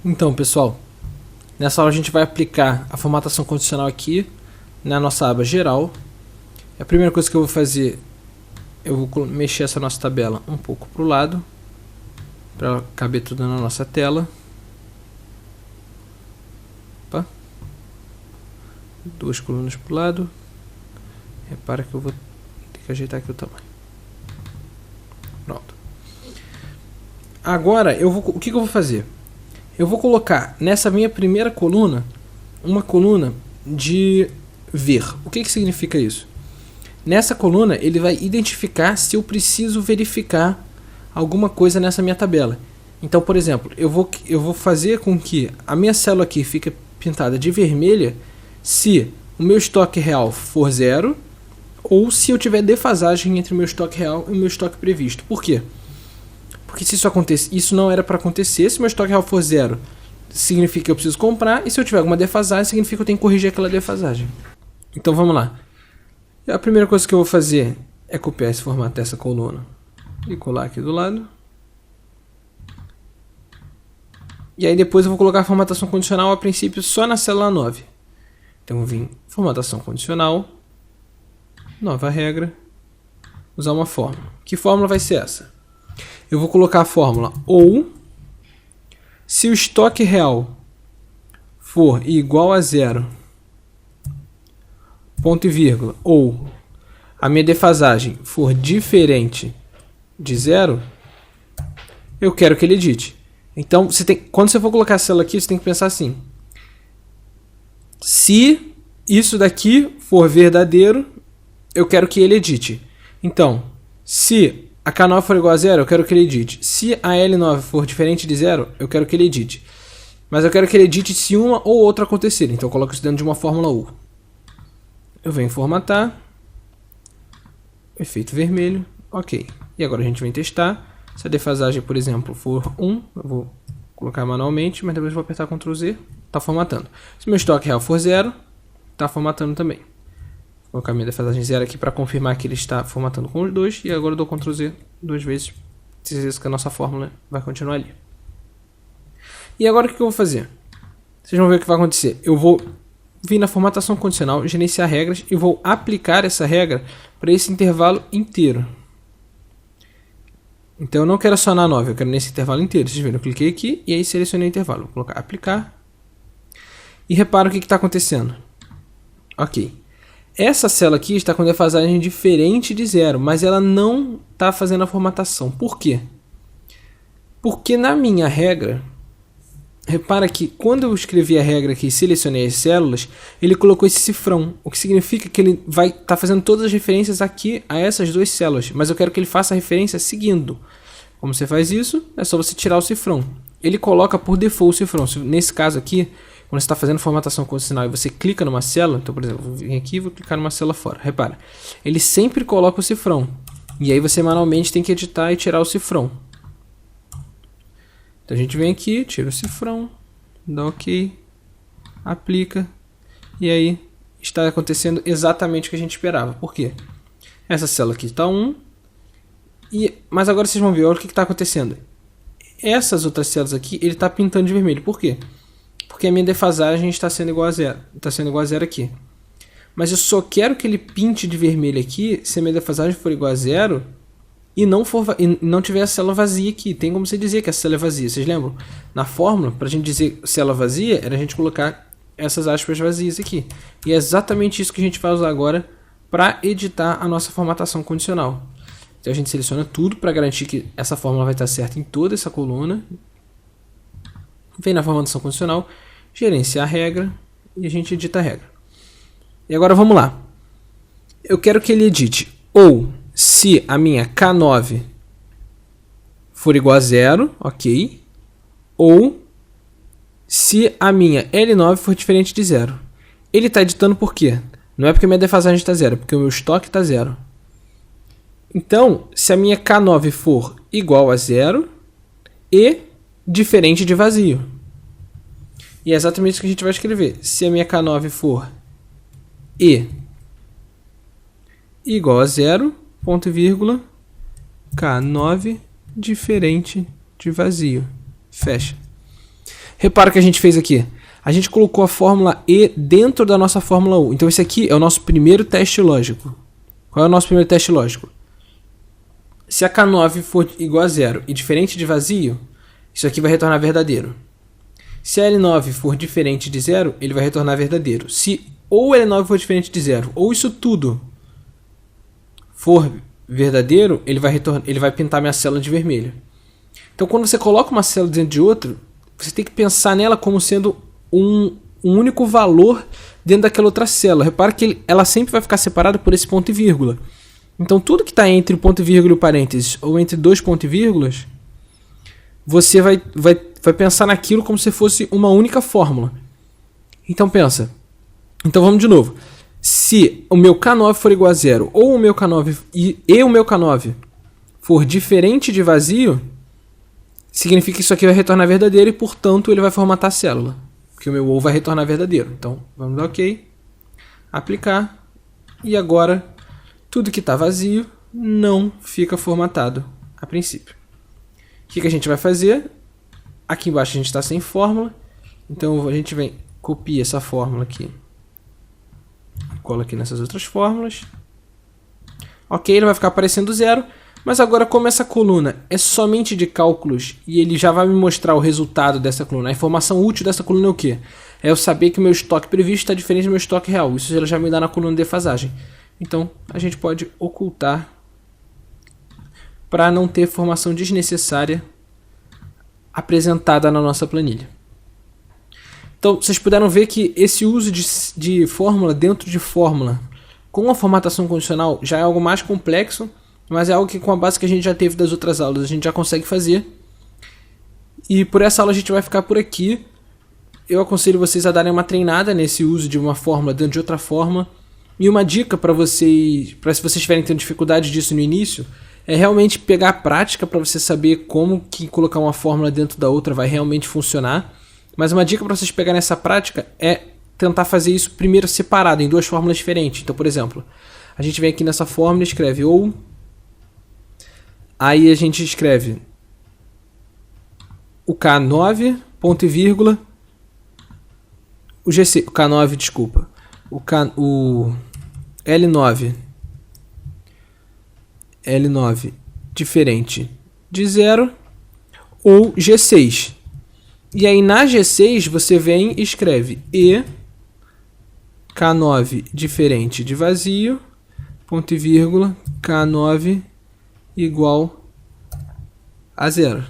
Então, pessoal, nessa aula a gente vai aplicar a formatação condicional aqui na nossa aba geral. A primeira coisa que eu vou fazer, eu vou mexer essa nossa tabela um pouco para o lado, para caber tudo na nossa tela. Opa. Duas colunas para o lado. Repara que eu vou ter que ajeitar aqui o tamanho. Pronto. Agora, o que eu vou fazer? Eu vou colocar nessa minha primeira coluna uma coluna de ver. O que significa isso? Nessa coluna ele vai identificar se eu preciso verificar alguma coisa nessa minha tabela. Então, por exemplo, eu vou fazer com que a minha célula aqui fique pintada de vermelha se o meu estoque real for 0 ou se eu tiver defasagem entre o meu estoque real e o meu estoque previsto. Por quê? Porque se isso acontecer, isso não era para acontecer. Se meu estoque real for 0, significa que eu preciso comprar. E se eu tiver alguma defasagem, significa que eu tenho que corrigir aquela defasagem. Então vamos lá. A primeira coisa que eu vou fazer é copiar esse formato dessa coluna e colar aqui do lado. E aí depois eu vou colocar a formatação condicional a princípio só na célula 9. Então eu vou vir formatação condicional, nova regra, usar uma fórmula. Que fórmula vai ser essa? Eu vou colocar a fórmula ou se o estoque real for igual a 0, ponto e vírgula, ou a minha defasagem for diferente de 0, eu quero que ele edite. Então, quando você for colocar a célula aqui, você tem que pensar assim: se isso daqui for verdadeiro, eu quero que ele edite. Então, se a K9 for igual a 0, eu quero que ele edite. Se a L9 for diferente de 0, eu quero que ele edite. Mas eu quero que ele edite se uma ou outra acontecer. Então eu coloco isso dentro de uma fórmula U. Eu venho formatar. Efeito vermelho. Ok. E agora a gente vem testar. Se a defasagem, por exemplo, for 1, eu vou colocar manualmente, mas depois eu vou apertar Ctrl Z. Está formatando. Se meu estoque real for 0, está formatando também. Vou colocar minha defasagem 0 aqui para confirmar que ele está formatando com os dois. E agora eu dou Ctrl Z duas vezes. Certeza que a nossa fórmula vai continuar ali. E agora o que eu vou fazer? Vocês vão ver o que vai acontecer. Eu vou vir na formatação condicional, gerenciar regras e vou aplicar essa regra para esse intervalo inteiro. Então eu não quero só na 9, eu quero nesse intervalo inteiro. Vocês viram, eu cliquei aqui e aí selecionei o intervalo. Vou colocar aplicar. E repara o que está acontecendo. Ok. Essa célula aqui está com defasagem diferente de 0, mas ela não está fazendo a formatação. Por quê? Porque na minha regra, repara que quando eu escrevi a regra aqui e selecionei as células, ele colocou esse cifrão, o que significa que ele vai estar fazendo todas as referências aqui a essas duas células, mas eu quero que ele faça a referência seguindo. Como você faz isso? É só você tirar o cifrão. Ele coloca por default o cifrão. Nesse caso aqui, quando você está fazendo formatação condicional e você clica numa célula, então por exemplo, vou vir aqui e vou clicar numa célula fora, repara, ele sempre coloca o cifrão, e aí você manualmente tem que editar e tirar o cifrão. Então a gente vem aqui, tira o cifrão, dá ok, aplica, e aí está acontecendo exatamente o que a gente esperava. Por quê? Essa célula aqui está 1, mas agora vocês vão ver, olha o que está acontecendo. Essas outras células aqui, ele está pintando de vermelho, por quê? Porque a minha defasagem está sendo igual a 0. Está sendo igual a 0 aqui. Mas eu só quero que ele pinte de vermelho aqui se a minha defasagem for igual a 0 e não tiver a célula vazia aqui. Tem como você dizer que a célula é vazia. Vocês lembram? Na fórmula, para a gente dizer célula vazia, era a gente colocar essas aspas vazias aqui. E é exatamente isso que a gente vai usar agora para editar a nossa formatação condicional. Então a gente seleciona tudo para garantir que essa fórmula vai estar certa em toda essa coluna. Vem na formatação condicional, gerenciar a regra e a gente edita a regra. E agora vamos lá. Eu quero que ele edite ou se a minha K9 for igual a 0, ok, ou se a minha L9 for diferente de 0. Ele está editando por quê? Não é porque a minha defasagem está 0, é porque o meu estoque está 0. Então, se a minha K9 for igual a 0 e diferente de vazio. E é exatamente isso que a gente vai escrever. Se a minha K9 for E igual a 0, ponto e vírgula, K9 diferente de vazio. Fecha. Repara o que a gente fez aqui. A gente colocou a fórmula E dentro da nossa fórmula U. Então esse aqui é o nosso primeiro teste lógico. Qual é o nosso primeiro teste lógico? Se a K9 for igual a 0 e diferente de vazio, isso aqui vai retornar verdadeiro. Se a L9 for diferente de 0, ele vai retornar verdadeiro. Se ou L9 for diferente de 0, ou isso tudo for verdadeiro, ele vai pintar minha célula de vermelho. Então quando você coloca uma célula dentro de outra, você tem que pensar nela como sendo um único valor dentro daquela outra célula. Repara que ela sempre vai ficar separada por esse ponto e vírgula. Então tudo que está entre o ponto e vírgula e o parênteses, ou entre dois pontos e vírgulas, você vai pensar naquilo como se fosse uma única fórmula. Então pensa. Então vamos de novo. Se o meu K9 for igual a 0, ou o meu K9 e o meu K9 for diferente de vazio, significa que isso aqui vai retornar verdadeiro e, portanto, ele vai formatar a célula. Porque o meu ou vai retornar verdadeiro. Então, vamos dar OK. Aplicar. E agora, tudo que está vazio não fica formatado a princípio. O que a gente vai fazer? Aqui embaixo a gente está sem fórmula. Então, a gente vem, copia essa fórmula aqui. Cola aqui nessas outras fórmulas. Ok, ele vai ficar aparecendo 0. Mas agora, como essa coluna é somente de cálculos e ele já vai me mostrar o resultado dessa coluna, a informação útil dessa coluna é o quê? É eu saber que o meu estoque previsto está diferente do meu estoque real. Isso ela já me dá na coluna de defasagem. Então, a gente pode ocultar para não ter informação desnecessária apresentada na nossa planilha. Então, vocês puderam ver que esse uso de fórmula dentro de fórmula com a formatação condicional já é algo mais complexo, mas é algo que com a base que a gente já teve das outras aulas a gente já consegue fazer. E por essa aula a gente vai ficar por aqui. Eu aconselho vocês a darem uma treinada nesse uso de uma fórmula dentro de outra fórmula. E uma dica para vocês, se vocês estiverem tendo dificuldade disso no início, é realmente pegar a prática para você saber como que colocar uma fórmula dentro da outra vai realmente funcionar. Mas uma dica para vocês pegarem essa prática é tentar fazer isso primeiro separado, em duas fórmulas diferentes. Então, por exemplo, a gente vem aqui nessa fórmula e escreve ou... Aí a gente escreve o K9, ponto e vírgula, o K9, desculpa, o L9 diferente de 0, ou G6. E aí na G6 você vem e escreve E K9 diferente de vazio, ponto e vírgula, K9 igual a 0.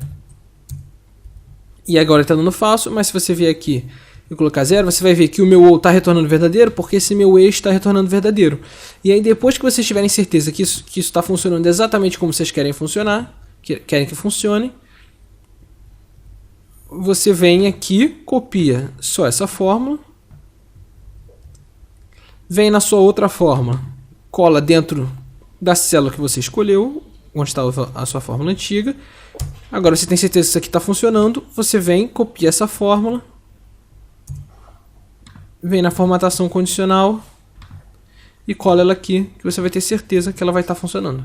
E agora está dando falso, mas se você vier aqui e colocar 0, você vai ver que o meu ou está retornando verdadeiro, porque esse meu e está retornando verdadeiro. E aí depois que vocês tiverem certeza que isso está funcionando exatamente como vocês querem funcionar, querem que funcione, você vem aqui, copia só essa fórmula, vem na sua outra fórmula, cola dentro da célula que você escolheu, onde estava a sua fórmula antiga. Agora você tem certeza que isso aqui está funcionando, você vem, copia essa fórmula, vem na formatação condicional e cola ela aqui, que você vai ter certeza que ela vai estar funcionando.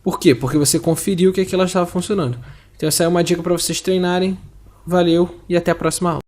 Por quê? Porque você conferiu que ela estava funcionando. Então essa é uma dica para vocês treinarem. Valeu e até a próxima aula.